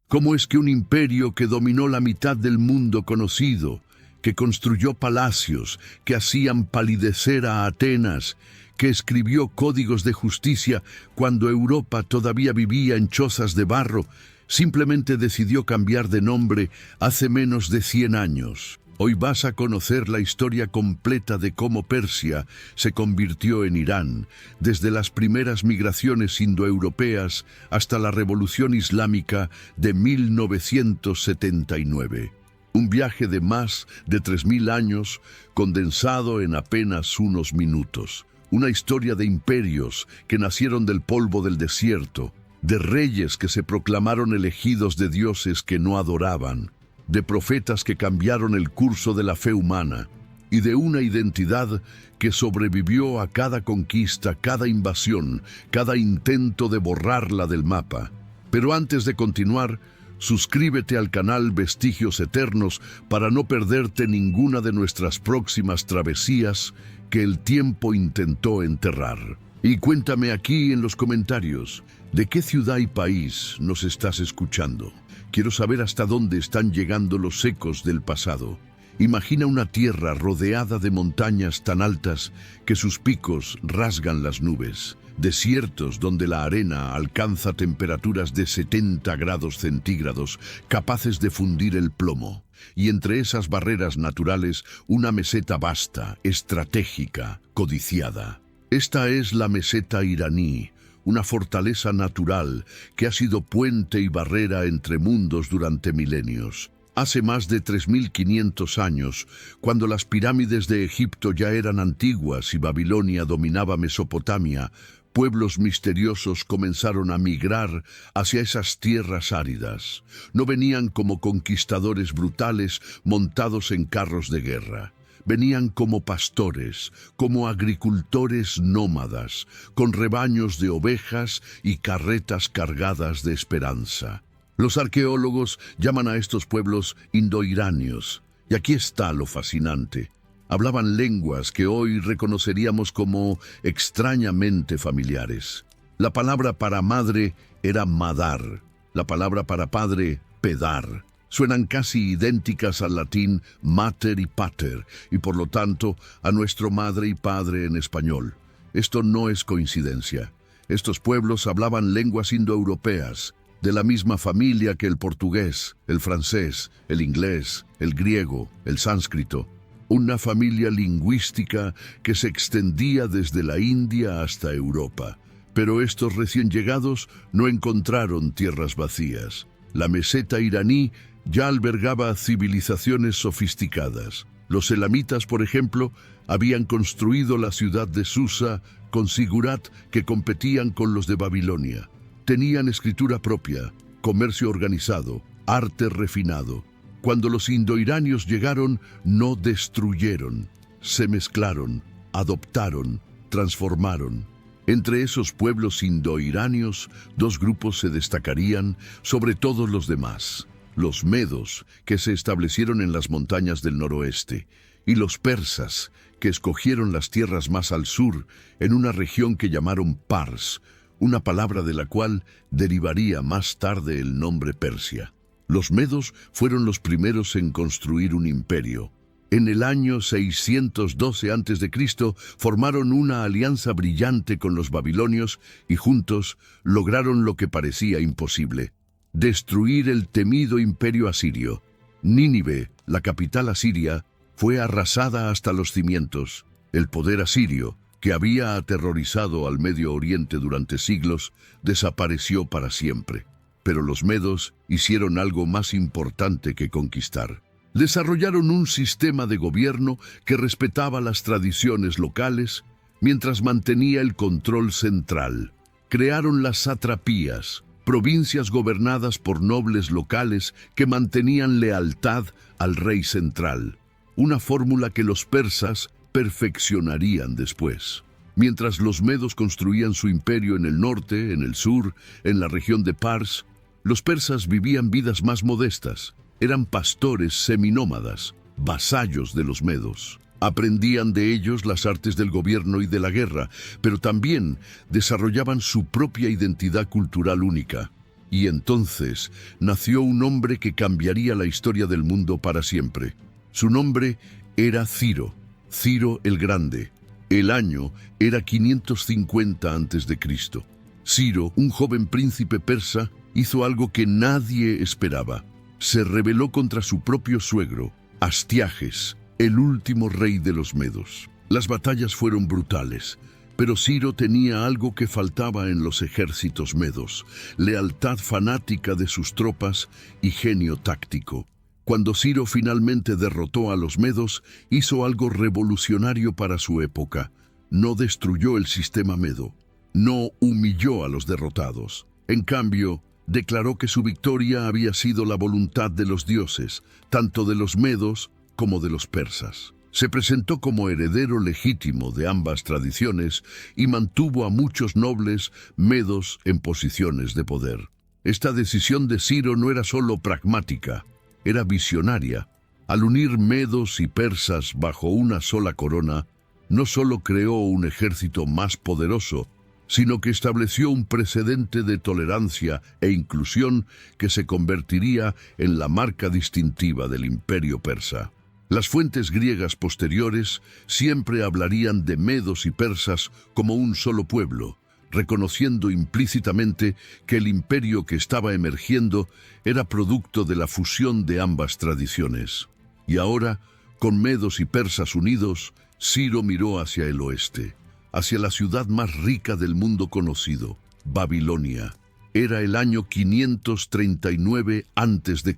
¿Cómo es que un imperio que dominó la mitad del mundo conocido, que construyó palacios, que hacían palidecer a Atenas, que escribió códigos de justicia cuando Europa todavía vivía en chozas de barro, simplemente decidió cambiar de nombre hace menos de 100 años? Hoy vas a conocer la historia completa de cómo Persia se convirtió en Irán, desde las primeras migraciones indoeuropeas hasta la Revolución Islámica de 1979. Un viaje de más de 3000 años condensado en apenas unos minutos. Una historia de imperios que nacieron del polvo del desierto, de reyes que se proclamaron elegidos de dioses que no adoraban, de profetas que cambiaron el curso de la fe humana, y de una identidad que sobrevivió a cada conquista, cada invasión, cada intento de borrarla del mapa. Pero antes de continuar, suscríbete al canal Vestigios Eternos para no perderte ninguna de nuestras próximas travesías que el tiempo intentó enterrar. Y cuéntame aquí en los comentarios, ¿de qué ciudad y país nos estás escuchando? Quiero saber hasta dónde están llegando los ecos del pasado. Imagina una tierra rodeada de montañas tan altas que sus picos rasgan las nubes. Desiertos donde la arena alcanza temperaturas de 70 grados centígrados, capaces de fundir el plomo. Y entre esas barreras naturales, una meseta vasta, estratégica, codiciada. Esta es la meseta iraní, una fortaleza natural que ha sido puente y barrera entre mundos durante milenios. Hace más de 3500 años, cuando las pirámides de Egipto ya eran antiguas y Babilonia dominaba Mesopotamia, pueblos misteriosos comenzaron a migrar hacia esas tierras áridas. No venían como conquistadores brutales montados en carros de guerra. Venían como pastores, como agricultores nómadas, con rebaños de ovejas y carretas cargadas de esperanza. Los arqueólogos llaman a estos pueblos indoiranios, y aquí está lo fascinante. Hablaban lenguas que hoy reconoceríamos como extrañamente familiares. La palabra para madre era madar, la palabra para padre, pedar. Suenan casi idénticas al latín mater y pater, y por lo tanto a nuestro madre y padre en español. Esto no es coincidencia. Estos pueblos hablaban lenguas indoeuropeas, de la misma familia que el portugués, el francés, el inglés, el griego, el sánscrito. Una familia lingüística que se extendía desde la India hasta Europa. Pero estos recién llegados no encontraron tierras vacías. La meseta iraní ya albergaba civilizaciones sofisticadas. Los elamitas, por ejemplo, habían construido la ciudad de Susa con sigurat que competían con los de Babilonia. Tenían escritura propia, comercio organizado, arte refinado. Cuando los indoiranios llegaron, no destruyeron, se mezclaron, adoptaron, transformaron. Entre esos pueblos indoiranios, dos grupos se destacarían sobre todos los demás. Los medos, que se establecieron en las montañas del noroeste, y los persas, que escogieron las tierras más al sur, en una región que llamaron Pars, una palabra de la cual derivaría más tarde el nombre Persia. Los medos fueron los primeros en construir un imperio. En el año 612 a.C. formaron una alianza brillante con los babilonios y juntos lograron lo que parecía imposible: destruir el temido imperio asirio. Nínive, la capital asiria, fue arrasada hasta los cimientos. El poder asirio, que había aterrorizado al Medio Oriente durante siglos, desapareció para siempre. Pero los medos hicieron algo más importante que conquistar. Desarrollaron un sistema de gobierno que respetaba las tradiciones locales mientras mantenía el control central. Crearon las satrapías, provincias gobernadas por nobles locales que mantenían lealtad al rey central, una fórmula que los persas perfeccionarían después. Mientras los medos construían su imperio en el norte, en el sur, en la región de Pars, los persas vivían vidas más modestas. Eran pastores seminómadas, vasallos de los medos. Aprendían de ellos las artes del gobierno y de la guerra, pero también desarrollaban su propia identidad cultural única. Y entonces nació un hombre que cambiaría la historia del mundo para siempre. Su nombre era Ciro, Ciro el Grande. El año era 550 a.C. Ciro, un joven príncipe persa, hizo algo que nadie esperaba. Se rebeló contra su propio suegro, Astiages, el último rey de los medos. Las batallas fueron brutales, pero Ciro tenía algo que faltaba en los ejércitos medos: lealtad fanática de sus tropas y genio táctico. Cuando Ciro finalmente derrotó a los medos, hizo algo revolucionario para su época. No destruyó el sistema medo, no humilló a los derrotados. En cambio, declaró que su victoria había sido la voluntad de los dioses, tanto de los medos como de los persas. Se presentó como heredero legítimo de ambas tradiciones y mantuvo a muchos nobles medos en posiciones de poder. Esta decisión de Ciro no era solo pragmática, era visionaria. Al unir medos y persas bajo una sola corona, no solo creó un ejército más poderoso, sino que estableció un precedente de tolerancia e inclusión que se convertiría en la marca distintiva del imperio persa. Las fuentes griegas posteriores siempre hablarían de medos y persas como un solo pueblo, reconociendo implícitamente que el imperio que estaba emergiendo era producto de la fusión de ambas tradiciones. Y ahora, con medos y persas unidos, Ciro miró hacia el oeste, hacia la ciudad más rica del mundo conocido, Babilonia. Era el año 539 a.C.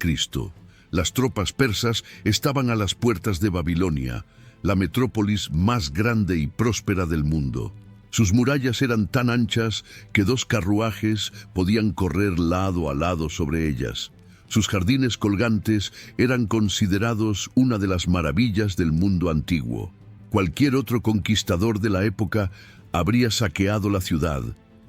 Las tropas persas estaban a las puertas de Babilonia, la metrópolis más grande y próspera del mundo. Sus murallas eran tan anchas que 2 carruajes podían correr lado a lado sobre ellas. Sus jardines colgantes eran considerados una de las maravillas del mundo antiguo. Cualquier otro conquistador de la época habría saqueado la ciudad,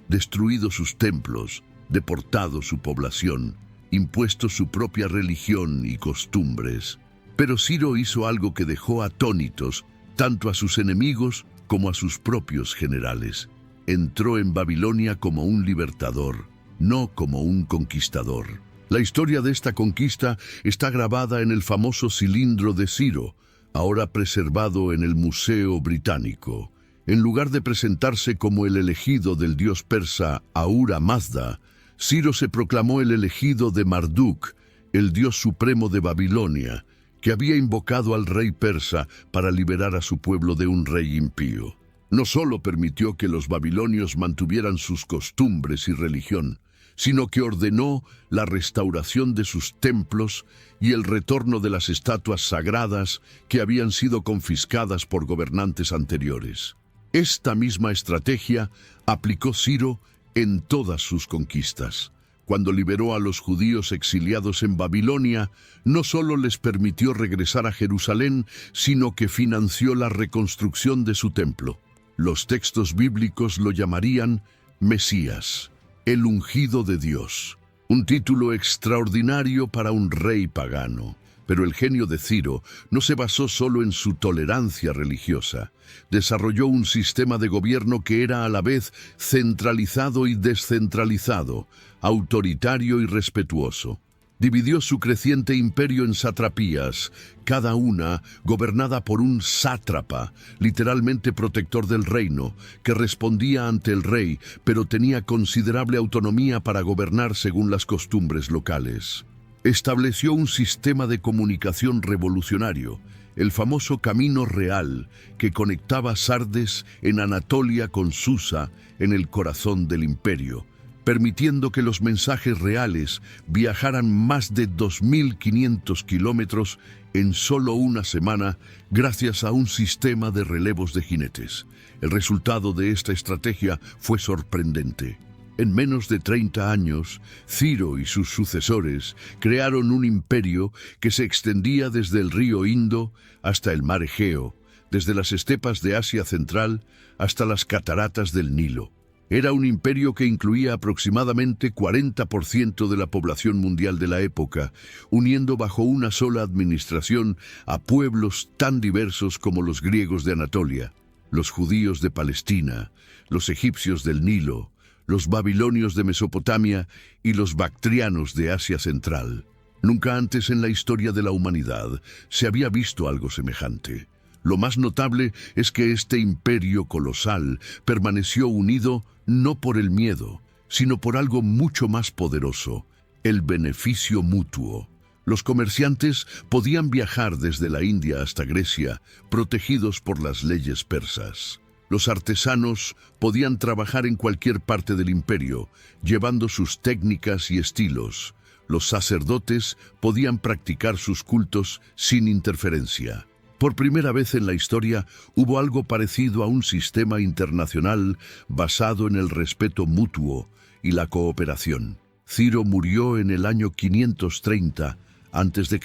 destruido sus templos, deportado su población, impuesto su propia religión y costumbres. Pero Ciro hizo algo que dejó atónitos tanto a sus enemigos como a sus propios generales. Entró en Babilonia como un libertador, no como un conquistador. La historia de esta conquista está grabada en el famoso cilindro de Ciro, ahora preservado en el Museo Británico. En lugar de presentarse como el elegido del dios persa Ahura Mazda, Ciro se proclamó el elegido de Marduk, el dios supremo de Babilonia, que había invocado al rey persa para liberar a su pueblo de un rey impío. No solo permitió que los babilonios mantuvieran sus costumbres y religión, sino que ordenó la restauración de sus templos y el retorno de las estatuas sagradas que habían sido confiscadas por gobernantes anteriores. Esta misma estrategia aplicó Ciro en todas sus conquistas. Cuando liberó a los judíos exiliados en Babilonia, no solo les permitió regresar a Jerusalén, sino que financió la reconstrucción de su templo. Los textos bíblicos lo llamarían Mesías, el ungido de Dios, un título extraordinario para un rey pagano. Pero el genio de Ciro no se basó solo en su tolerancia religiosa. Desarrolló un sistema de gobierno que era a la vez centralizado y descentralizado, autoritario y respetuoso. Dividió su creciente imperio en satrapías, cada una gobernada por un sátrapa, literalmente protector del reino, que respondía ante el rey, pero tenía considerable autonomía para gobernar según las costumbres locales. Estableció un sistema de comunicación revolucionario, el famoso Camino Real, que conectaba Sardes en Anatolia con Susa en el corazón del imperio, permitiendo que los mensajes reales viajaran más de 2.500 kilómetros en solo una semana gracias a un sistema de relevos de jinetes. El resultado de esta estrategia fue sorprendente. En menos de 30 años, Ciro y sus sucesores crearon un imperio que se extendía desde el río Indo hasta el mar Egeo, desde las estepas de Asia Central hasta las cataratas del Nilo. Era un imperio que incluía aproximadamente 40% de la población mundial de la época, uniendo bajo una sola administración a pueblos tan diversos como los griegos de Anatolia, los judíos de Palestina, los egipcios del Nilo, los babilonios de Mesopotamia y los bactrianos de Asia Central. Nunca antes en la historia de la humanidad se había visto algo semejante. Lo más notable es que este imperio colosal permaneció unido no por el miedo, sino por algo mucho más poderoso: el beneficio mutuo. Los comerciantes podían viajar desde la India hasta Grecia, protegidos por las leyes persas. Los artesanos podían trabajar en cualquier parte del imperio, llevando sus técnicas y estilos. Los sacerdotes podían practicar sus cultos sin interferencia. Por primera vez en la historia hubo algo parecido a un sistema internacional basado en el respeto mutuo y la cooperación. Ciro murió en el año 530 a.C.,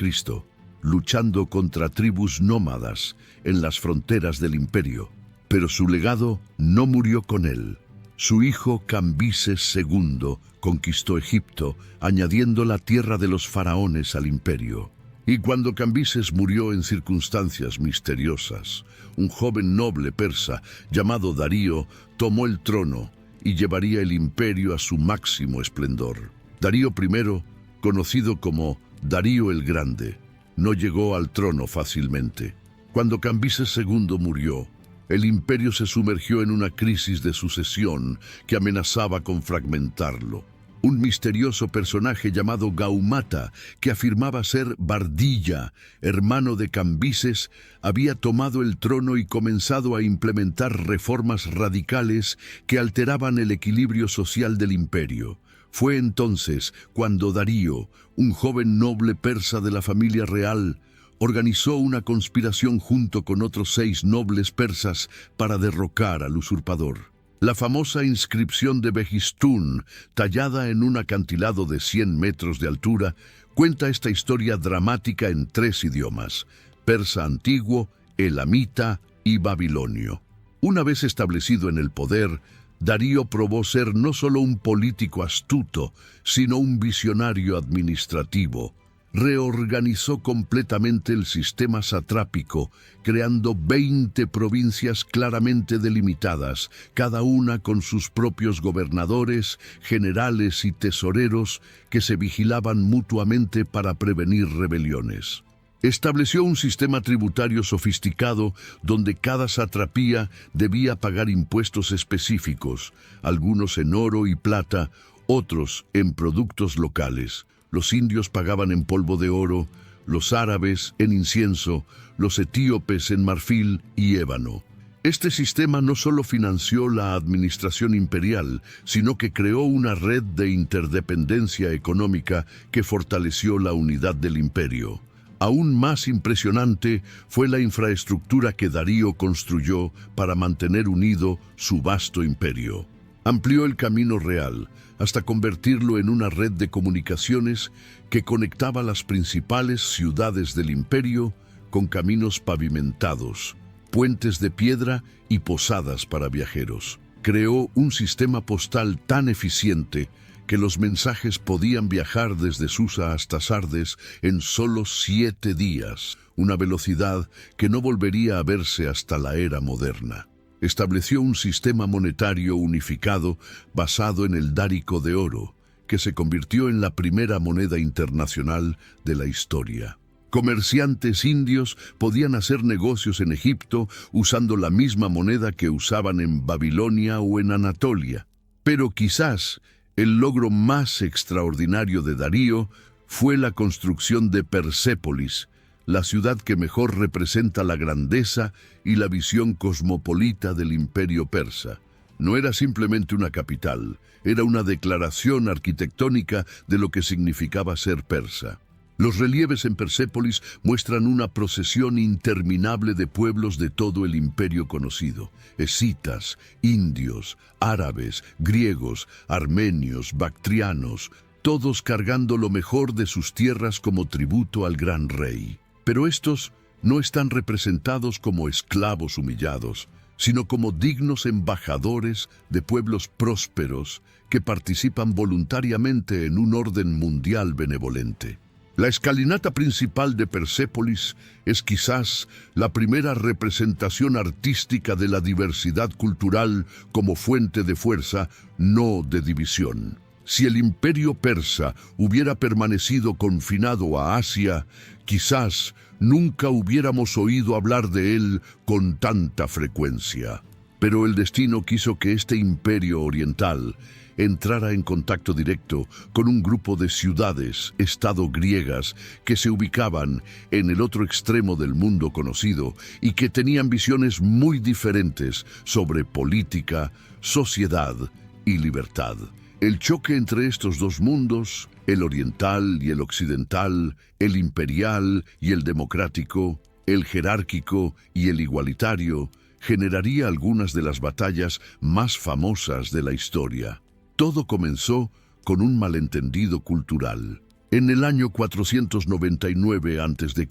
luchando contra tribus nómadas en las fronteras del imperio. Pero su legado no murió con él. Su hijo Cambises II conquistó Egipto, añadiendo la tierra de los faraones al imperio. Y cuando Cambises murió en circunstancias misteriosas, un joven noble persa llamado Darío tomó el trono y llevaría el imperio a su máximo esplendor. Darío I, conocido como Darío el Grande, no llegó al trono fácilmente. Cuando Cambises II murió, el imperio se sumergió en una crisis de sucesión que amenazaba con fragmentarlo. Un misterioso personaje llamado Gaumata, que afirmaba ser Bardilla, hermano de Cambises, había tomado el trono y comenzado a implementar reformas radicales que alteraban el equilibrio social del imperio. Fue entonces cuando Darío, un joven noble persa de la familia real, organizó una conspiración junto con otros 6 nobles persas para derrocar al usurpador. La famosa inscripción de Behistún, tallada en un acantilado de 100 metros de altura, cuenta esta historia dramática en 3 idiomas: persa antiguo, elamita y babilonio. Una vez establecido en el poder, Darío probó ser no solo un político astuto, sino un visionario administrativo. Reorganizó completamente el sistema satrápico, creando 20 provincias claramente delimitadas, cada una con sus propios gobernadores, generales y tesoreros que se vigilaban mutuamente para prevenir rebeliones. Estableció un sistema tributario sofisticado donde cada satrapía debía pagar impuestos específicos, algunos en oro y plata, otros en productos locales. Los indios pagaban en polvo de oro, los árabes en incienso, los etíopes en marfil y ébano. Este sistema no solo financió la administración imperial, sino que creó una red de interdependencia económica que fortaleció la unidad del imperio. Aún más impresionante fue la infraestructura que Darío construyó para mantener unido su vasto imperio. Amplió el camino real hasta convertirlo en una red de comunicaciones que conectaba las principales ciudades del imperio con caminos pavimentados, puentes de piedra y posadas para viajeros. Creó un sistema postal tan eficiente que los mensajes podían viajar desde Susa hasta Sardes en solo 7 días, una velocidad que no volvería a verse hasta la era moderna. Estableció un sistema monetario unificado basado en el dárico de oro, que se convirtió en la primera moneda internacional de la historia. Comerciantes indios podían hacer negocios en Egipto usando la misma moneda que usaban en Babilonia o en Anatolia. Pero quizás el logro más extraordinario de Darío fue la construcción de Persépolis, la ciudad que mejor representa la grandeza y la visión cosmopolita del imperio persa. No era simplemente una capital, era una declaración arquitectónica de lo que significaba ser persa. Los relieves en Persépolis muestran una procesión interminable de pueblos de todo el imperio conocido: escitas, indios, árabes, griegos, armenios, bactrianos, todos cargando lo mejor de sus tierras como tributo al gran rey. Pero estos no están representados como esclavos humillados, sino como dignos embajadores de pueblos prósperos que participan voluntariamente en un orden mundial benevolente. La escalinata principal de Persépolis es quizás la primera representación artística de la diversidad cultural como fuente de fuerza, no de división. Si el imperio persa hubiera permanecido confinado a Asia, quizás nunca hubiéramos oído hablar de él con tanta frecuencia. Pero el destino quiso que este imperio oriental entrara en contacto directo con un grupo de ciudades-estado griegas que se ubicaban en el otro extremo del mundo conocido y que tenían visiones muy diferentes sobre política, sociedad y libertad. El choque entre estos dos mundos, el oriental y el occidental, el imperial y el democrático, el jerárquico y el igualitario, generaría algunas de las batallas más famosas de la historia. Todo comenzó con un malentendido cultural. En el año 499 a.C.,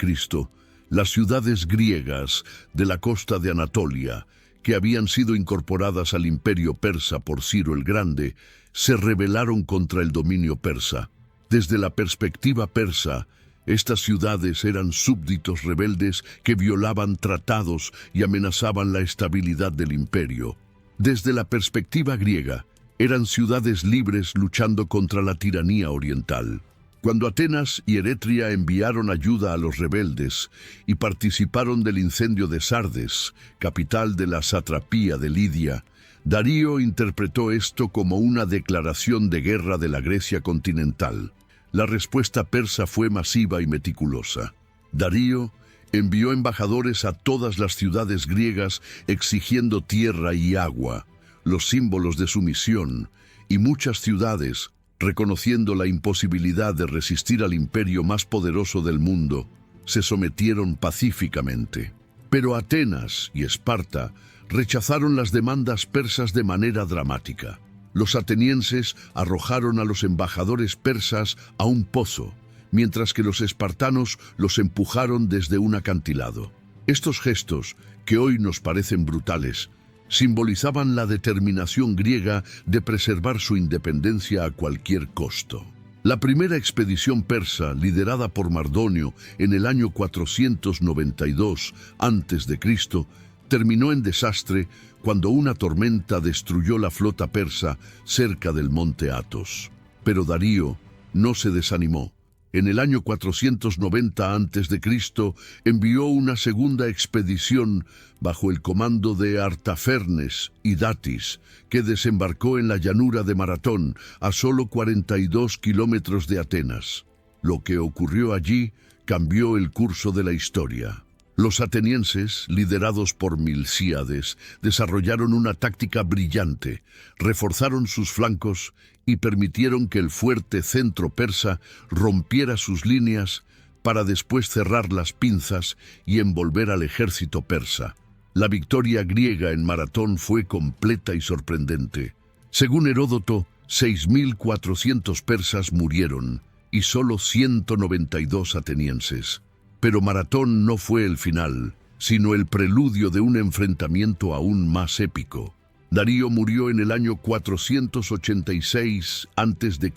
las ciudades griegas de la costa de Anatolia, que habían sido incorporadas al imperio persa por Ciro el Grande, se rebelaron contra el dominio persa. Desde la perspectiva persa, estas ciudades eran súbditos rebeldes que violaban tratados y amenazaban la estabilidad del imperio. Desde la perspectiva griega, eran ciudades libres luchando contra la tiranía oriental. Cuando Atenas y Eretria enviaron ayuda a los rebeldes y participaron del incendio de Sardes, capital de la satrapía de Lidia, Darío interpretó esto como una declaración de guerra de la Grecia continental. La respuesta persa fue masiva y meticulosa. Darío envió embajadores a todas las ciudades griegas exigiendo tierra y agua, los símbolos de su misión, y muchas ciudades, reconociendo la imposibilidad de resistir al imperio más poderoso del mundo, se sometieron pacíficamente. Pero Atenas y Esparta rechazaron las demandas persas de manera dramática. Los atenienses arrojaron a los embajadores persas a un pozo, mientras que los espartanos los empujaron desde un acantilado. Estos gestos, que hoy nos parecen brutales, simbolizaban la determinación griega de preservar su independencia a cualquier costo. La primera expedición persa, liderada por Mardonio en el año 492 a.C., terminó en desastre cuando una tormenta destruyó la flota persa cerca del monte Athos. Pero Darío no se desanimó. En el año 490 a.C. envió una segunda expedición bajo el comando de Artafernes y Datis, que desembarcó en la llanura de Maratón, a solo 42 kilómetros de Atenas. Lo que ocurrió allí cambió el curso de la historia. Los atenienses, liderados por Milcíades, desarrollaron una táctica brillante, reforzaron sus flancos y permitieron que el fuerte centro persa rompiera sus líneas para después cerrar las pinzas y envolver al ejército persa. La victoria griega en Maratón fue completa y sorprendente. Según Heródoto, 6.400 persas murieron y solo 192 atenienses. Pero Maratón no fue el final, sino el preludio de un enfrentamiento aún más épico. Darío murió en el año 486 a.C.,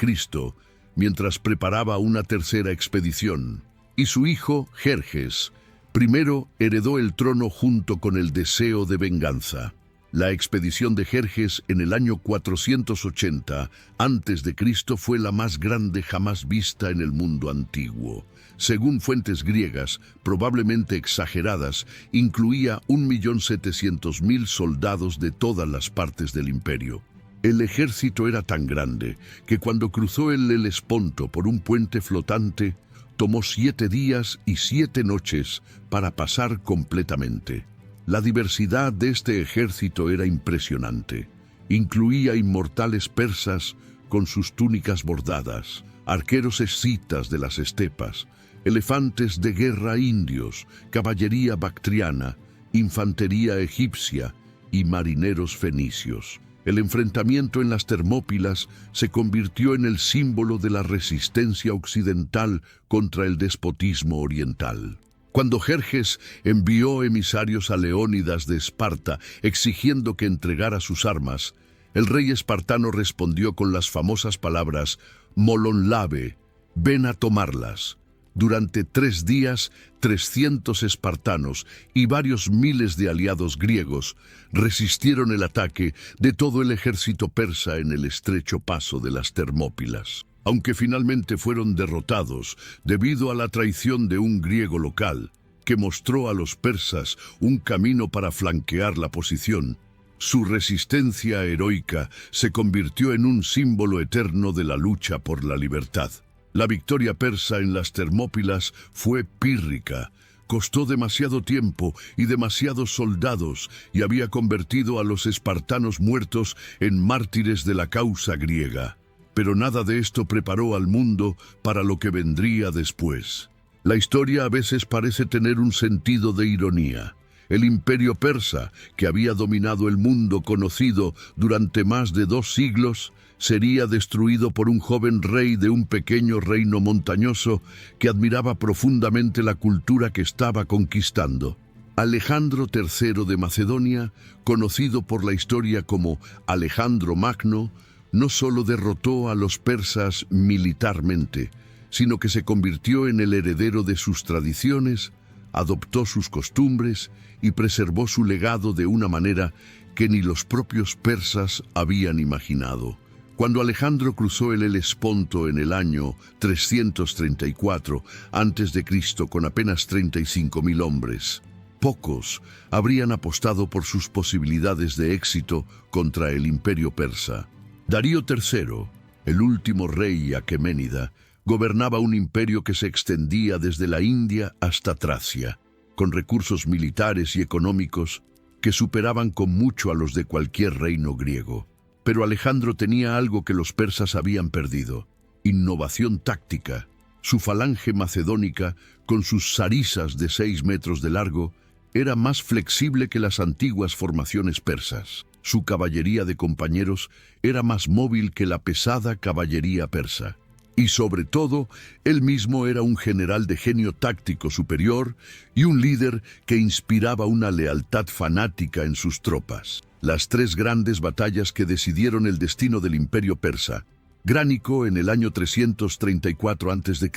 mientras preparaba una tercera expedición, y su hijo, Jerjes, primero heredó el trono junto con el deseo de venganza. La expedición de Jerjes en el año 480 a.C. fue la más grande jamás vista en el mundo antiguo. Según fuentes griegas, probablemente exageradas, incluía 1.700.000 soldados de todas las partes del imperio. El ejército era tan grande que cuando cruzó el Helesponto por un puente flotante, tomó 7 días y 7 noches para pasar completamente. La diversidad de este ejército era impresionante. Incluía inmortales persas con sus túnicas bordadas, arqueros escitas de las estepas, elefantes de guerra indios, caballería bactriana, infantería egipcia y marineros fenicios. El enfrentamiento en las Termópilas se convirtió en el símbolo de la resistencia occidental contra el despotismo oriental. Cuando Jerjes envió emisarios a Leónidas de Esparta exigiendo que entregara sus armas, el rey espartano respondió con las famosas palabras «Molon Labe, ven a tomarlas». Durante 3 días, 300 espartanos y varios miles de aliados griegos resistieron el ataque de todo el ejército persa en el estrecho paso de las Termópilas. Aunque finalmente fueron derrotados debido a la traición de un griego local, que mostró a los persas un camino para flanquear la posición, su resistencia heroica se convirtió en un símbolo eterno de la lucha por la libertad. La victoria persa en las Termópilas fue pírrica, costó demasiado tiempo y demasiados soldados y había convertido a los espartanos muertos en mártires de la causa griega. Pero nada de esto preparó al mundo para lo que vendría después. La historia a veces parece tener un sentido de ironía. El imperio persa, que había dominado el mundo conocido durante más de 2 siglos, sería destruido por un joven rey de un pequeño reino montañoso que admiraba profundamente la cultura que estaba conquistando. Alejandro III de Macedonia, conocido por la historia como Alejandro Magno, no solo derrotó a los persas militarmente, sino que se convirtió en el heredero de sus tradiciones, adoptó sus costumbres y preservó su legado de una manera que ni los propios persas habían imaginado. Cuando Alejandro cruzó el Helesponto en el año 334 a.C. con apenas 35.000 hombres, pocos habrían apostado por sus posibilidades de éxito contra el imperio persa. Darío III, el último rey aqueménida, gobernaba un imperio que se extendía desde la India hasta Tracia, con recursos militares y económicos que superaban con mucho a los de cualquier reino griego. Pero Alejandro tenía algo que los persas habían perdido: innovación táctica. Su falange macedónica, con sus sarisas de 6 metros de largo, era más flexible que las antiguas formaciones persas. Su caballería de compañeros era más móvil que la pesada caballería persa. Y sobre todo, él mismo era un general de genio táctico superior y un líder que inspiraba una lealtad fanática en sus tropas. Las 3 grandes batallas que decidieron el destino del imperio persa: Gránico en el año 334 a.C.,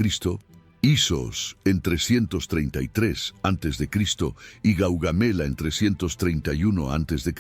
Isos en 333 a.C. y Gaugamela en 331 a.C.,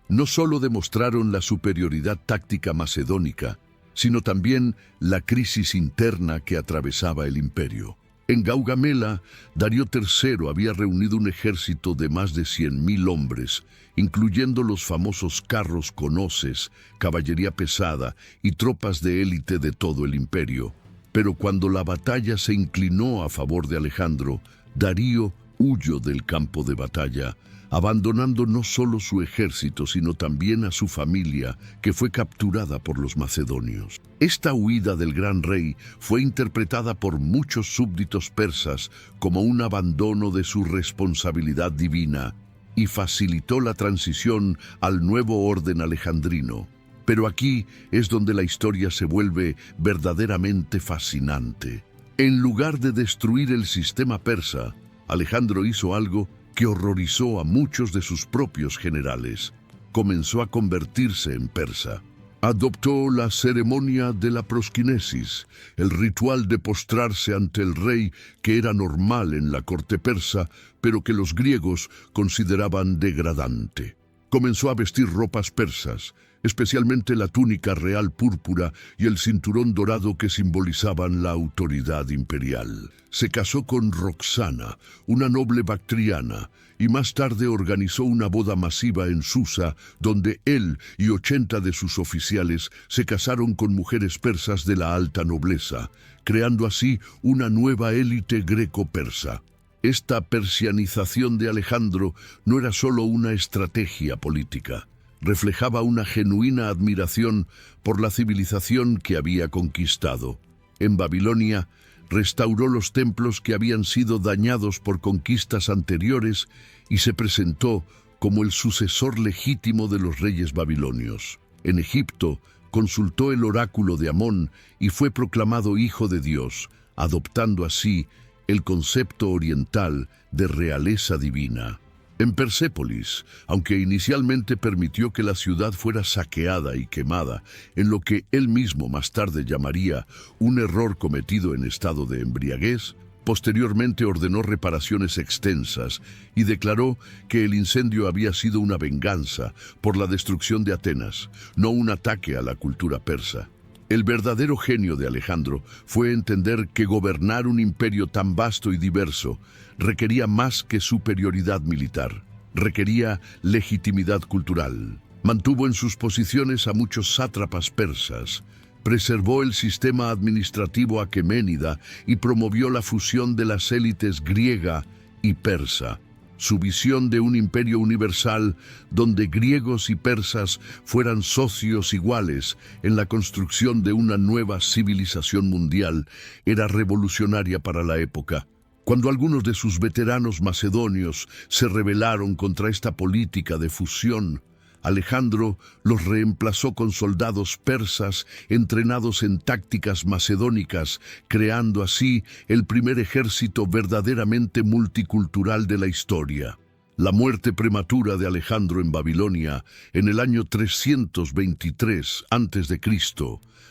no solo demostraron la superioridad táctica macedónica, sino también la crisis interna que atravesaba el imperio. En Gaugamela, Darío III había reunido un ejército de más de 100.000 hombres, incluyendo los famosos carros con hoces, caballería pesada y tropas de élite de todo el imperio. Pero cuando la batalla se inclinó a favor de Alejandro, Darío huyó del campo de batalla, abandonando no solo su ejército, sino también a su familia, que fue capturada por los macedonios. Esta huida del gran rey fue interpretada por muchos súbditos persas como un abandono de su responsabilidad divina y facilitó la transición al nuevo orden alejandrino. Pero aquí es donde la historia se vuelve verdaderamente fascinante. En lugar de destruir el sistema persa, Alejandro hizo algo que horrorizó a muchos de sus propios generales. Comenzó a convertirse en persa. Adoptó la ceremonia de la prosquinesis, el ritual de postrarse ante el rey que era normal en la corte persa, pero que los griegos consideraban degradante. Comenzó a vestir ropas persas, especialmente la túnica real púrpura y el cinturón dorado que simbolizaban la autoridad imperial. Se casó con Roxana, una noble bactriana, y más tarde organizó una boda masiva en Susa, donde él y 80 de sus oficiales se casaron con mujeres persas de la alta nobleza, creando así una nueva élite greco-persa. Esta persianización de Alejandro no era solo una estrategia política. Reflejaba una genuina admiración por la civilización que había conquistado. En Babilonia, restauró los templos que habían sido dañados por conquistas anteriores y se presentó como el sucesor legítimo de los reyes babilonios. En Egipto, consultó el oráculo de Amón y fue proclamado hijo de Dios, adoptando así el concepto oriental de realeza divina. En Persépolis, aunque inicialmente permitió que la ciudad fuera saqueada y quemada, en lo que él mismo más tarde llamaría un error cometido en estado de embriaguez, posteriormente ordenó reparaciones extensas y declaró que el incendio había sido una venganza por la destrucción de Atenas, no un ataque a la cultura persa. El verdadero genio de Alejandro fue entender que gobernar un imperio tan vasto y diverso requería más que superioridad militar, requería legitimidad cultural. Mantuvo en sus posiciones a muchos sátrapas persas, preservó el sistema administrativo aqueménida y promovió la fusión de las élites griega y persa. Su visión de un imperio universal donde griegos y persas fueran socios iguales en la construcción de una nueva civilización mundial era revolucionaria para la época. Cuando algunos de sus veteranos macedonios se rebelaron contra esta política de fusión, Alejandro los reemplazó con soldados persas entrenados en tácticas macedónicas, creando así el primer ejército verdaderamente multicultural de la historia. La muerte prematura de Alejandro en Babilonia en el año 323 a.C.,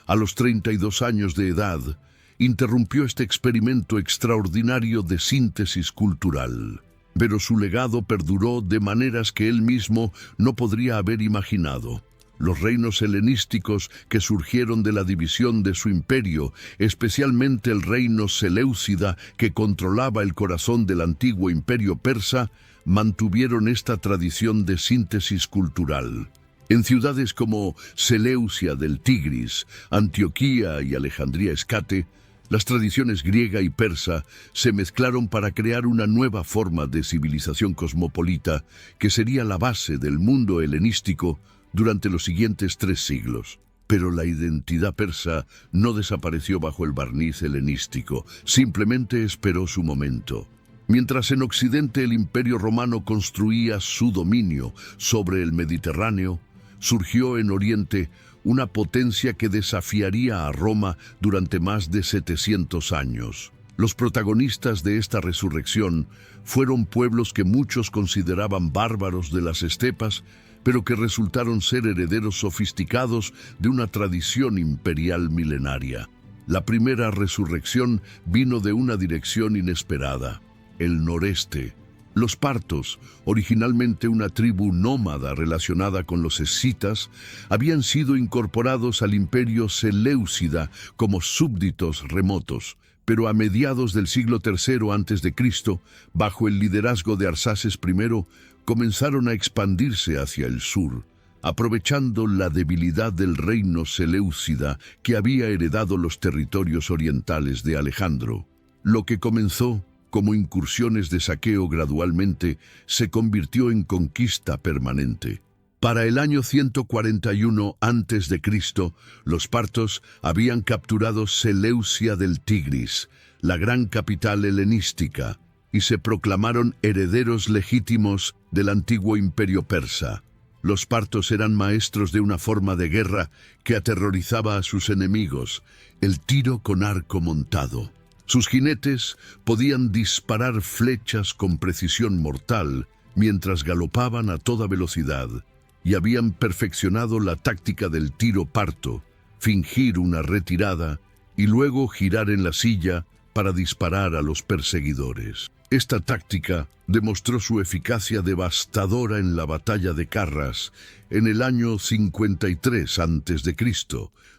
a los 32 años de edad, interrumpió este experimento extraordinario de síntesis cultural. Pero su legado perduró de maneras que él mismo no podría haber imaginado. Los reinos helenísticos que surgieron de la división de su imperio, especialmente el reino seleucida que controlaba el corazón del antiguo imperio persa, mantuvieron esta tradición de síntesis cultural. En ciudades como Seleucia del Tigris, Antioquía y Alejandría Escate, las tradiciones griega y persa se mezclaron para crear una nueva forma de civilización cosmopolita que sería la base del mundo helenístico durante los siguientes 3 siglos. Pero la identidad persa no desapareció bajo el barniz helenístico, simplemente esperó su momento. Mientras en Occidente el Imperio Romano construía su dominio sobre el Mediterráneo, surgió en Oriente una potencia que desafiaría a Roma durante más de 700 años. Los protagonistas de esta resurrección fueron pueblos que muchos consideraban bárbaros de las estepas, pero que resultaron ser herederos sofisticados de una tradición imperial milenaria. La primera resurrección vino de una dirección inesperada, el noreste. Los partos, originalmente una tribu nómada relacionada con los escitas, habían sido incorporados al imperio seleucida como súbditos remotos, pero a mediados del siglo III a.C., bajo el liderazgo de Arsaces I, comenzaron a expandirse hacia el sur, aprovechando la debilidad del reino seleucida que había heredado los territorios orientales de Alejandro. Lo que comenzó como incursiones de saqueo gradualmente se convirtió en conquista permanente. Para el año 141 a.C., los partos habían capturado Seleucia del Tigris, la gran capital helenística, y se proclamaron herederos legítimos del antiguo imperio persa. Los partos eran maestros de una forma de guerra que aterrorizaba a sus enemigos, el tiro con arco montado. Sus jinetes podían disparar flechas con precisión mortal mientras galopaban a toda velocidad y habían perfeccionado la táctica del tiro parto, fingir una retirada y luego girar en la silla para disparar a los perseguidores. Esta táctica demostró su eficacia devastadora en la batalla de Carras en el año 53 a.C.,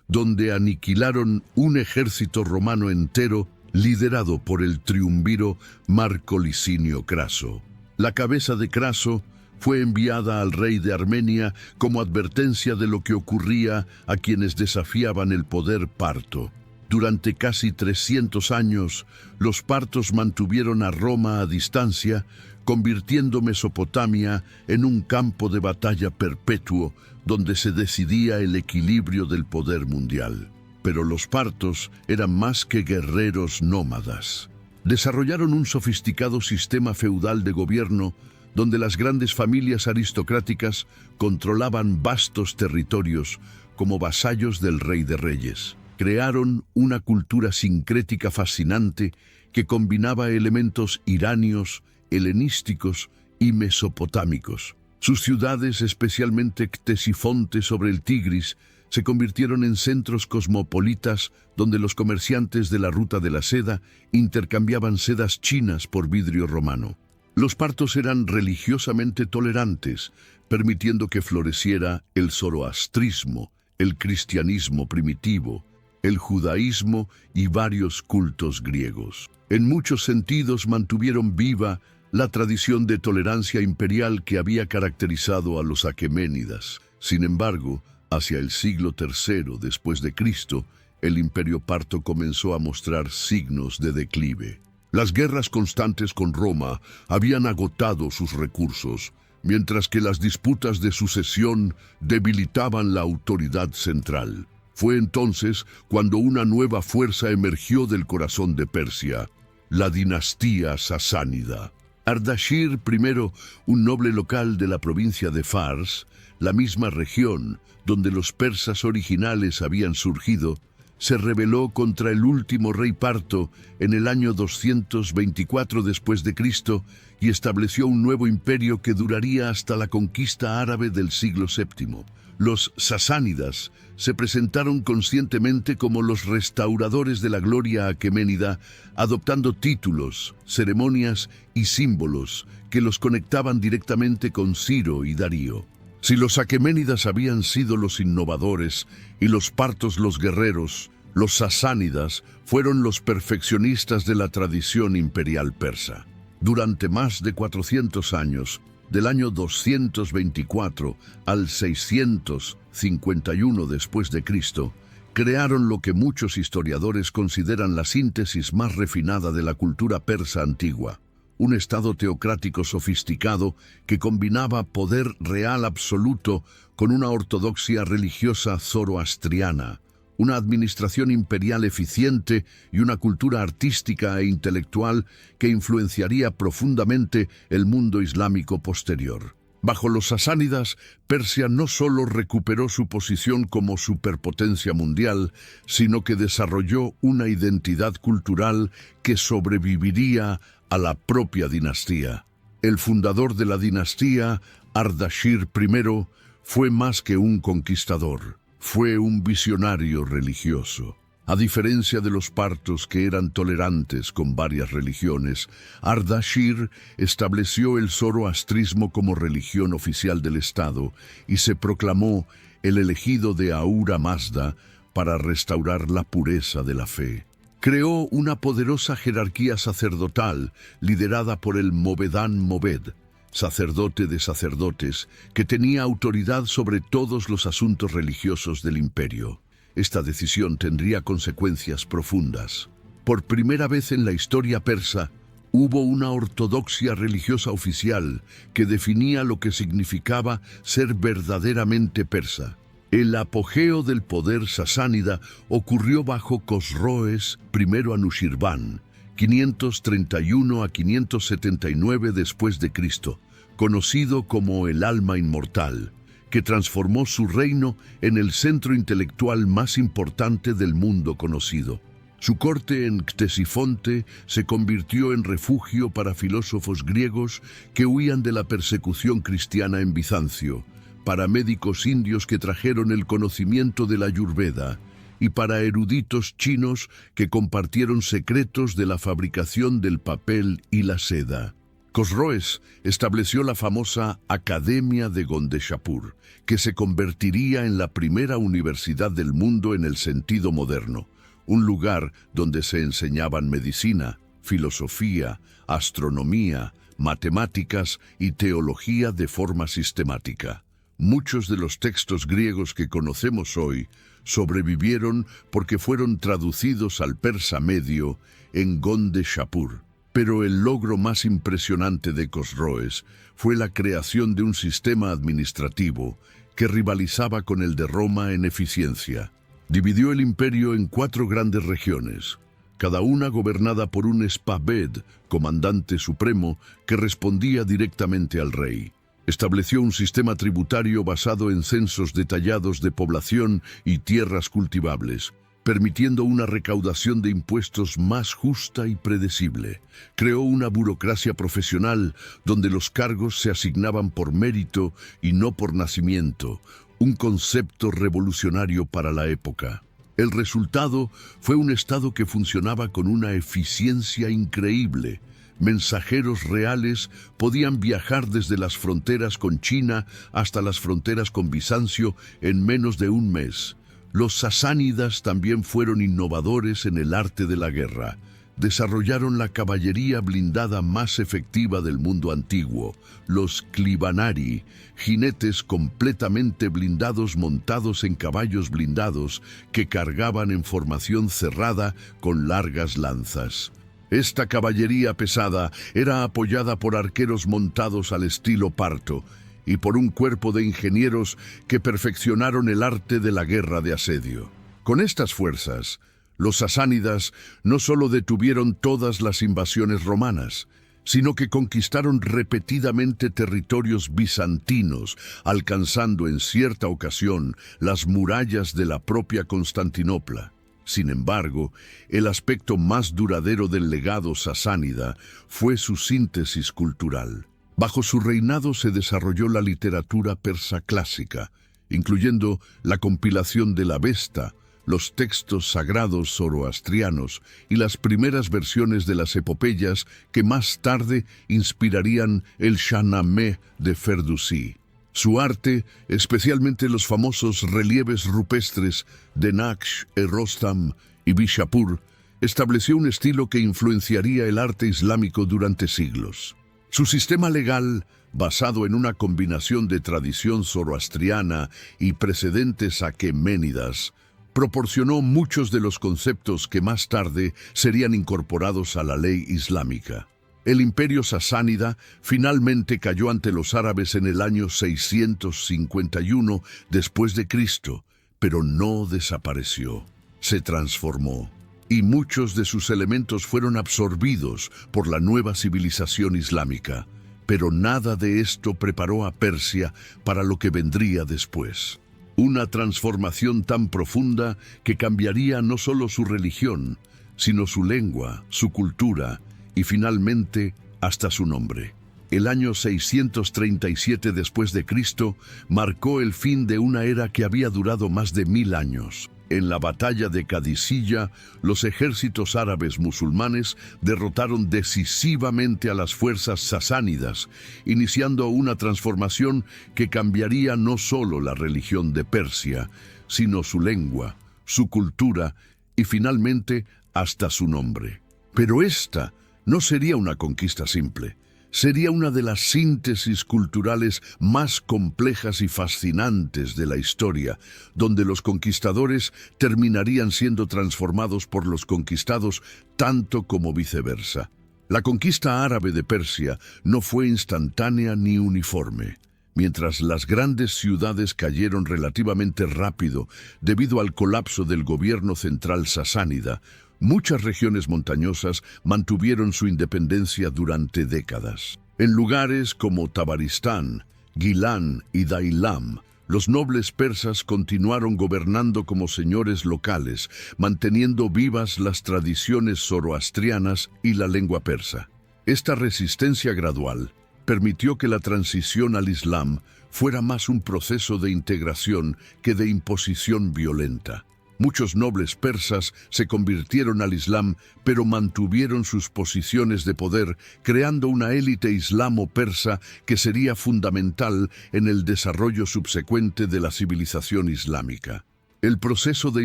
donde aniquilaron un ejército romano entero liderado por el triunviro Marco Licinio Craso. La cabeza de Craso fue enviada al rey de Armenia como advertencia de lo que ocurría a quienes desafiaban el poder parto. Durante casi 300 años, los partos mantuvieron a Roma a distancia, convirtiendo Mesopotamia en un campo de batalla perpetuo donde se decidía el equilibrio del poder mundial. Pero los partos eran más que guerreros nómadas. Desarrollaron un sofisticado sistema feudal de gobierno donde las grandes familias aristocráticas controlaban vastos territorios como vasallos del rey de reyes. Crearon una cultura sincrética fascinante que combinaba elementos iranios, helenísticos y mesopotámicos. Sus ciudades, especialmente Ctesifonte sobre el Tigris, se convirtieron en centros cosmopolitas donde los comerciantes de la ruta de la seda intercambiaban sedas chinas por vidrio romano. Los partos eran religiosamente tolerantes, permitiendo que floreciera el zoroastrismo, el cristianismo primitivo, el judaísmo y varios cultos griegos. En muchos sentidos mantuvieron viva la tradición de tolerancia imperial que había caracterizado a los aqueménidas. Sin embargo, hacia el siglo III después de Cristo, el imperio parto comenzó a mostrar signos de declive. Las guerras constantes con Roma habían agotado sus recursos, mientras que las disputas de sucesión debilitaban la autoridad central. Fue entonces cuando una nueva fuerza emergió del corazón de Persia, la dinastía sasánida. Ardashir I, un noble local de la provincia de Fars, la misma región donde los persas originales habían surgido, se rebeló contra el último rey parto en el año 224 después de Cristo y estableció un nuevo imperio que duraría hasta la conquista árabe del siglo VII. Los sasánidas se presentaron conscientemente como los restauradores de la gloria aqueménida, adoptando títulos, ceremonias y símbolos que los conectaban directamente con Ciro y Darío. Si los aqueménidas habían sido los innovadores y los partos los guerreros, los sasánidas fueron los perfeccionistas de la tradición imperial persa. Durante más de 400 años, del año 224 al 651 después de Cristo, crearon lo que muchos historiadores consideran la síntesis más refinada de la cultura persa antigua. Un estado teocrático sofisticado que combinaba poder real absoluto con una ortodoxia religiosa zoroastriana, una administración imperial eficiente y una cultura artística e intelectual que influenciaría profundamente el mundo islámico posterior. Bajo los sasánidas, Persia no solo recuperó su posición como superpotencia mundial, sino que desarrolló una identidad cultural que sobreviviría a la propia dinastía. El fundador de la dinastía, Ardashir I, fue más que un conquistador, fue un visionario religioso. A diferencia de los partos que eran tolerantes con varias religiones, Ardashir estableció el zoroastrismo como religión oficial del Estado y se proclamó el elegido de Ahura Mazda para restaurar la pureza de la fe. Creó una poderosa jerarquía sacerdotal liderada por el Movedán Moved, sacerdote de sacerdotes, que tenía autoridad sobre todos los asuntos religiosos del imperio. Esta decisión tendría consecuencias profundas. Por primera vez en la historia persa, hubo una ortodoxia religiosa oficial que definía lo que significaba ser verdaderamente persa. El apogeo del poder sasánida ocurrió bajo Cosroes I Anushirvan, 531 a 579 después de Cristo, conocido como el Alma Inmortal, que transformó su reino en el centro intelectual más importante del mundo conocido. Su corte en Ctesifonte se convirtió en refugio para filósofos griegos que huían de la persecución cristiana en Bizancio, para médicos indios que trajeron el conocimiento de la Ayurveda y para eruditos chinos que compartieron secretos de la fabricación del papel y la seda. Cosroes estableció la famosa Academia de Gondeshapur, que se convertiría en la primera universidad del mundo en el sentido moderno, un lugar donde se enseñaban medicina, filosofía, astronomía, matemáticas y teología de forma sistemática. Muchos de los textos griegos que conocemos hoy sobrevivieron porque fueron traducidos al persa medio en Gondeshapur. Pero el logro más impresionante de Cosroes fue la creación de un sistema administrativo que rivalizaba con el de Roma en eficiencia. Dividió el imperio en 4 grandes regiones, cada una gobernada por un spabed, comandante supremo, que respondía directamente al rey. Estableció un sistema tributario basado en censos detallados de población y tierras cultivables, permitiendo una recaudación de impuestos más justa y predecible. Creó una burocracia profesional donde los cargos se asignaban por mérito y no por nacimiento, un concepto revolucionario para la época. El resultado fue un Estado que funcionaba con una eficiencia increíble. Mensajeros reales podían viajar desde las fronteras con China hasta las fronteras con Bizancio en menos de un mes. Los sasánidas también fueron innovadores en el arte de la guerra. Desarrollaron la caballería blindada más efectiva del mundo antiguo, los Klibanari, jinetes completamente blindados montados en caballos blindados que cargaban en formación cerrada con largas lanzas. Esta caballería pesada era apoyada por arqueros montados al estilo parto y por un cuerpo de ingenieros que perfeccionaron el arte de la guerra de asedio. Con estas fuerzas, los sasánidas no solo detuvieron todas las invasiones romanas, sino que conquistaron repetidamente territorios bizantinos, alcanzando en cierta ocasión las murallas de la propia Constantinopla. Sin embargo, el aspecto más duradero del legado sasánida fue su síntesis cultural. Bajo su reinado se desarrolló la literatura persa clásica, incluyendo la compilación de la Avesta, los textos sagrados zoroastrianos y las primeras versiones de las epopeyas que más tarde inspirarían el Shahnameh de Ferdowsi. Su arte, especialmente los famosos relieves rupestres de Naqsh, Rostam y Bishapur, estableció un estilo que influenciaría el arte islámico durante siglos. Su sistema legal, basado en una combinación de tradición zoroastriana y precedentes aqueménidas, proporcionó muchos de los conceptos que más tarde serían incorporados a la ley islámica. El imperio sasánida finalmente cayó ante los árabes en el año 651 después de Cristo, pero no desapareció. Se transformó, y muchos de sus elementos fueron absorbidos por la nueva civilización islámica. Pero nada de esto preparó a Persia para lo que vendría después. Una transformación tan profunda que cambiaría no solo su religión, sino su lengua, su cultura y finalmente hasta su nombre. El año 637 después de Cristo marcó el fin de una era que había durado más de 1000 años. En la batalla de Qadisiyah, los ejércitos árabes musulmanes derrotaron decisivamente a las fuerzas sasánidas, iniciando una transformación que cambiaría no solo la religión de Persia, sino su lengua, su cultura y finalmente hasta su nombre. Pero esta no sería una conquista simple. Sería una de las síntesis culturales más complejas y fascinantes de la historia, donde los conquistadores terminarían siendo transformados por los conquistados tanto como viceversa. La conquista árabe de Persia no fue instantánea ni uniforme. Mientras las grandes ciudades cayeron relativamente rápido debido al colapso del gobierno central sasánida, muchas regiones montañosas mantuvieron su independencia durante décadas. En lugares como Tabaristán, Gilán y Dailam, los nobles persas continuaron gobernando como señores locales, manteniendo vivas las tradiciones zoroastrianas y la lengua persa. Esta resistencia gradual permitió que la transición al Islam fuera más un proceso de integración que de imposición violenta. Muchos nobles persas se convirtieron al Islam, pero mantuvieron sus posiciones de poder, creando una élite islamo-persa que sería fundamental en el desarrollo subsecuente de la civilización islámica. El proceso de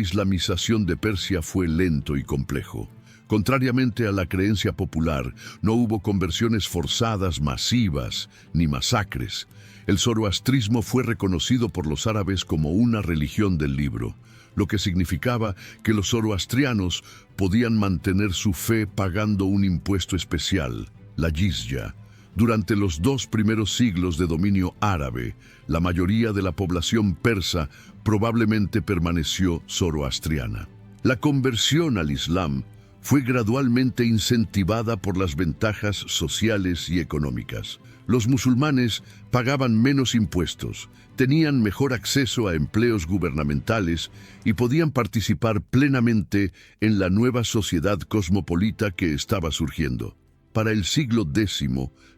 islamización de Persia fue lento y complejo. Contrariamente a la creencia popular, no hubo conversiones forzadas masivas ni masacres. El zoroastrismo fue reconocido por los árabes como una religión del libro, lo que significaba que los zoroastrianos podían mantener su fe pagando un impuesto especial, la jizya. Durante los 2 primeros siglos de dominio árabe, la mayoría de la población persa probablemente permaneció zoroastriana. La conversión al Islam fue gradualmente incentivada por las ventajas sociales y económicas. Los musulmanes pagaban menos impuestos, tenían mejor acceso a empleos gubernamentales y podían participar plenamente en la nueva sociedad cosmopolita que estaba surgiendo. Para el siglo X,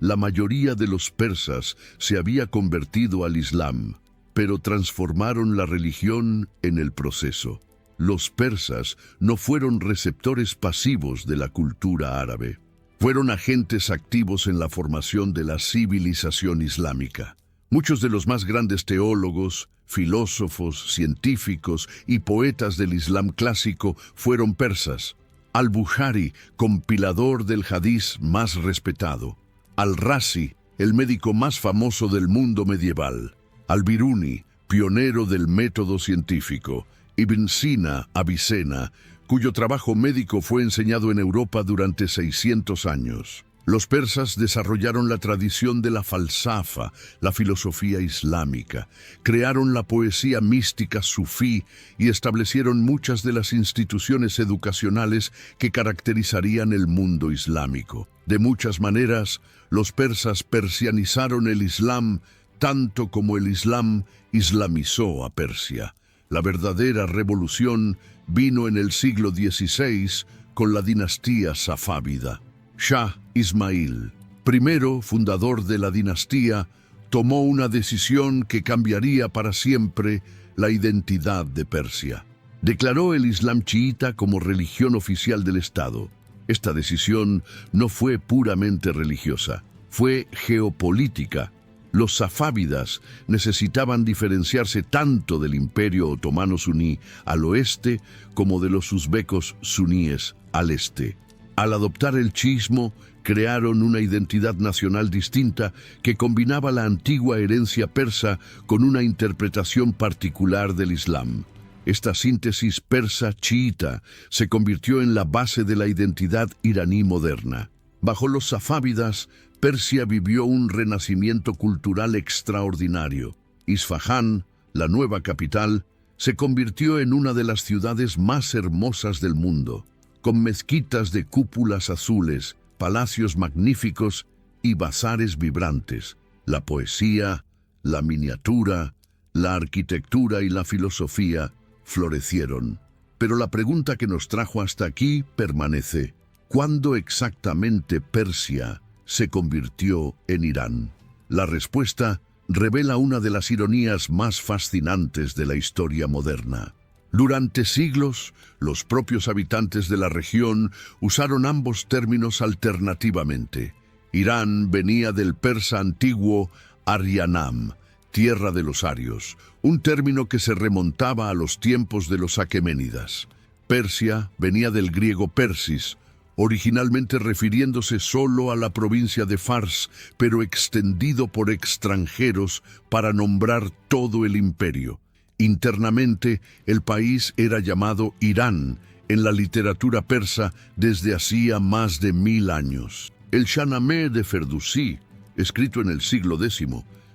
la mayoría de los persas se había convertido al Islam, pero transformaron la religión en el proceso. Los persas no fueron receptores pasivos de la cultura árabe. Fueron agentes activos en la formación de la civilización islámica. Muchos de los más grandes teólogos, filósofos, científicos y poetas del Islam clásico fueron persas. Al-Bukhari, compilador del hadiz más respetado. Al-Razi, el médico más famoso del mundo medieval. Al-Biruni, pionero del método científico. Ibn Sina, Avicena, cuyo trabajo médico fue enseñado en Europa durante 600 años. Los persas desarrollaron la tradición de la falsafa, la filosofía islámica, crearon la poesía mística sufí y establecieron muchas de las instituciones educacionales que caracterizarían el mundo islámico. De muchas maneras, los persas persianizaron el Islam tanto como el Islam islamizó a Persia. La verdadera revolución vino en el siglo XVI con la dinastía safávida. Shah Ismail, primero fundador de la dinastía, tomó una decisión que cambiaría para siempre la identidad de Persia. Declaró el Islam chiita como religión oficial del Estado. Esta decisión no fue puramente religiosa, fue geopolítica. Los safávidas necesitaban diferenciarse tanto del Imperio Otomano suní al oeste como de los uzbecos suníes al este. Al adoptar el chiismo, crearon una identidad nacional distinta que combinaba la antigua herencia persa con una interpretación particular del Islam. Esta síntesis persa-chiita se convirtió en la base de la identidad iraní moderna. Bajo los safávidas, Persia vivió un renacimiento cultural extraordinario. Isfahán, la nueva capital, se convirtió en una de las ciudades más hermosas del mundo, con mezquitas de cúpulas azules, palacios magníficos y bazares vibrantes. La poesía, la miniatura, la arquitectura y la filosofía florecieron. Pero la pregunta que nos trajo hasta aquí permanece: ¿cuándo exactamente Persia se convirtió en Irán? La respuesta revela una de las ironías más fascinantes de la historia moderna. Durante siglos, los propios habitantes de la región usaron ambos términos alternativamente. Irán venía del persa antiguo Aryanam, tierra de los arios, un término que se remontaba a los tiempos de los aqueménidas. Persia venía del griego Persis, originalmente refiriéndose solo a la provincia de Fars, pero extendido por extranjeros para nombrar todo el imperio. Internamente, el país era llamado Irán en la literatura persa desde hacía más de 1000 años. El Shahnameh de Ferdowsi, escrito en el siglo X,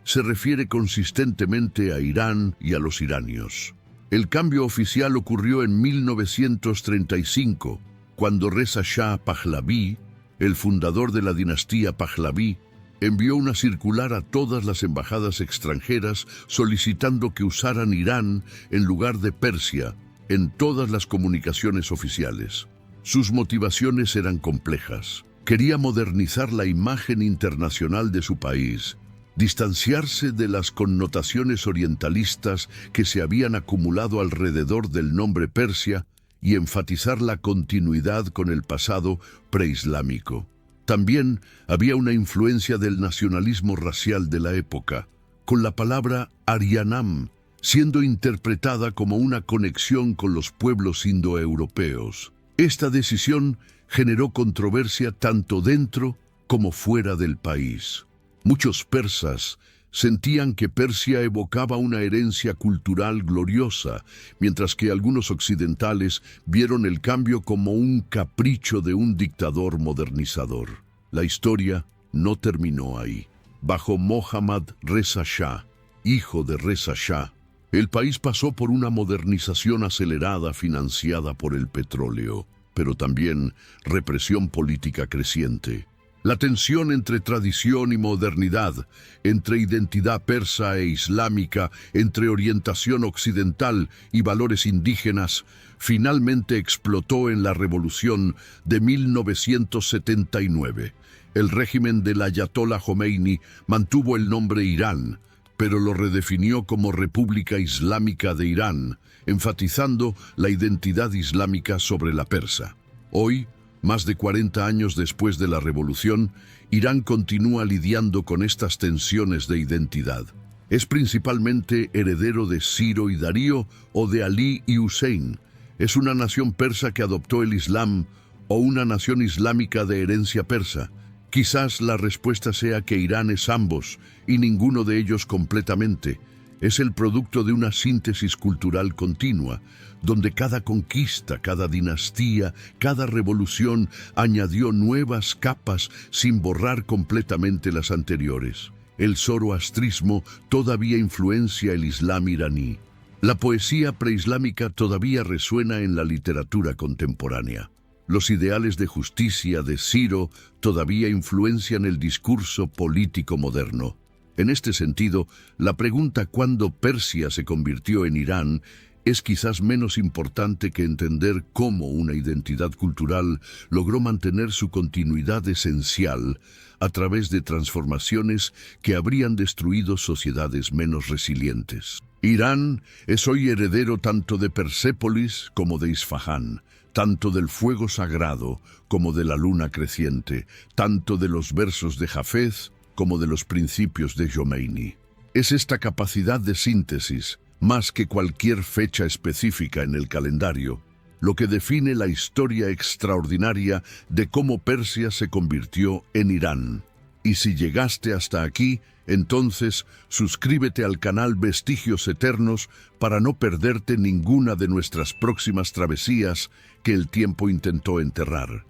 se refiere consistentemente a Irán y a los iranios. El cambio oficial ocurrió en 1935, cuando Reza Shah Pahlaví, el fundador de la dinastía Pahlaví, envió una circular a todas las embajadas extranjeras solicitando que usaran Irán en lugar de Persia en todas las comunicaciones oficiales. Sus motivaciones eran complejas. Quería modernizar la imagen internacional de su país, distanciarse de las connotaciones orientalistas que se habían acumulado alrededor del nombre Persia y enfatizar la continuidad con el pasado preislámico. También había una influencia del nacionalismo racial de la época, con la palabra Aryanam siendo interpretada como una conexión con los pueblos indoeuropeos. Esta decisión generó controversia tanto dentro como fuera del país. Muchos persas sentían que Persia evocaba una herencia cultural gloriosa, mientras que algunos occidentales vieron el cambio como un capricho de un dictador modernizador. La historia no terminó ahí. Bajo Mohammad Reza Shah, hijo de Reza Shah, el país pasó por una modernización acelerada financiada por el petróleo. pero también represión política creciente. La tensión entre tradición y modernidad, entre identidad persa e islámica, entre orientación occidental y valores indígenas, finalmente explotó en la revolución de 1979. El régimen del Ayatollah Jomeini mantuvo el nombre Irán, pero lo redefinió como República Islámica de Irán, enfatizando la identidad islámica sobre la persa. Hoy, más de 40 años después de la revolución, Irán continúa lidiando con estas tensiones de identidad. Es principalmente heredero de Ciro y Darío o de Ali y Hussein. Es una nación persa que adoptó el Islam o una nación islámica de herencia persa. Quizás la respuesta sea que Irán es ambos y ninguno de ellos completamente. Es el producto de una síntesis cultural continua, donde cada conquista, cada dinastía, cada revolución añadió nuevas capas sin borrar completamente las anteriores. El zoroastrismo todavía influencia el Islam iraní. La poesía preislámica todavía resuena en la literatura contemporánea. Los ideales de justicia de Ciro todavía influencian el discurso político moderno. En este sentido, la pregunta ¿cuándo Persia se convirtió en Irán? Es quizás menos importante que entender cómo una identidad cultural logró mantener su continuidad esencial a través de transformaciones que habrían destruido sociedades menos resilientes. Irán es hoy heredero tanto de Persépolis como de Isfahán, tanto del fuego sagrado como de la luna creciente, tanto de los versos de Hafez como de los principios de Jomeini. Es esta capacidad de síntesis, más que cualquier fecha específica en el calendario, lo que define la historia extraordinaria de cómo Persia se convirtió en Irán. Y si llegaste hasta aquí, entonces suscríbete al canal Vestigios Eternos para no perderte ninguna de nuestras próximas travesías que el tiempo intentó enterrar.